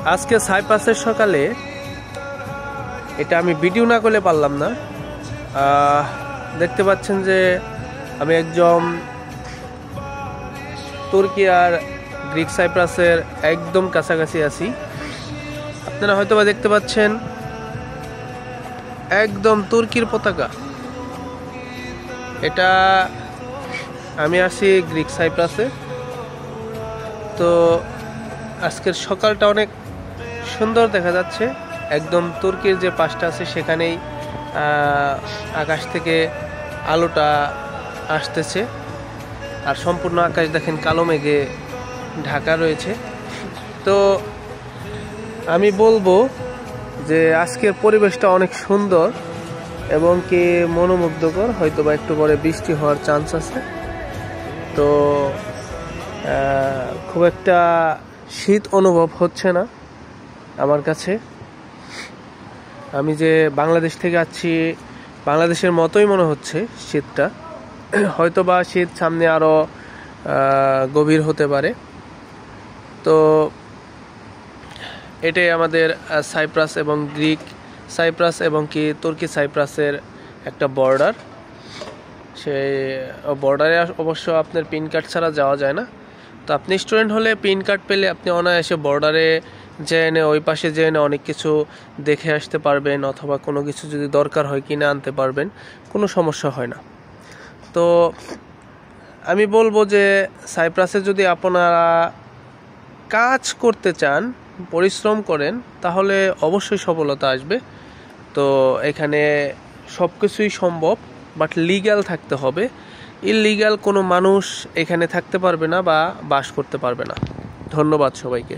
আজকে সাইপ্রাসের সকালে এটা আমি ভিডিও না করলে পারলাম না। দেখতে পাচ্ছেন যে আমি একদম তুর্কি আর গ্রিক সাইপ্রাসের একদম কাছাকাছি আছি। আপনারা হয়তোবা দেখতে পাচ্ছেন একদম তুর্কির পতাকা। এটা আমি আছি গ্রিক সাইপ্রাসে। তো আজকের সকালটা অনেক সুন্দর দেখা যাচ্ছে। একদম তুর্কির যে পাশটা আছে সেখানেই আকাশ থেকে আলোটা আসতেছে, আর সম্পূর্ণ আকাশ দেখেন কালো মেঘে ঢাকা রয়েছে। তো আমি বলবো যে আজকের পরিবেশটা অনেক সুন্দর এবং কি মনোমুগ্ধকর। হয়তো বা একটু পরে বৃষ্টি হওয়ার চান্স আছে। তো খুব একটা শীত অনুভব হচ্ছে না আমার কাছে। আমি যে বাংলাদেশ থেকে আছি, বাংলাদেশের মতোই মনে হচ্ছে শীতটা। হয়তো বা শীত সামনে আরও গভীর হতে পারে। তো এটাই আমাদের সাইপ্রাস এবং গ্রিক সাইপ্রাস এবং কি তুর্কি সাইপ্রাসের একটা বর্ডার। সেই বর্ডারে অবশ্য আপনার পিন কার্ড ছাড়া যাওয়া যায় না। তো আপনি স্টুডেন্ট হলে পিন কার্ড পেলে আপনি অনায়াসে বর্ডারে যেয়ে ওই পাশে যেয়ে অনেক কিছু দেখে আসতে পারবেন, অথবা কোনো কিছু যদি দরকার হয় কিনে আনতে পারবেন, কোনো সমস্যা হয় না। তো আমি বলবো যে সাইপ্রাসে যদি আপনারা কাজ করতে চান, পরিশ্রম করেন, তাহলে অবশ্যই সফলতা আসবে। তো এখানে সব কিছুই সম্ভব, বাট লিগ্যাল থাকতে হবে। ইললিগ্যাল কোনো মানুষ এখানে থাকতে পারবে না বা বাস করতে পারবে না। ধন্যবাদ সবাইকে।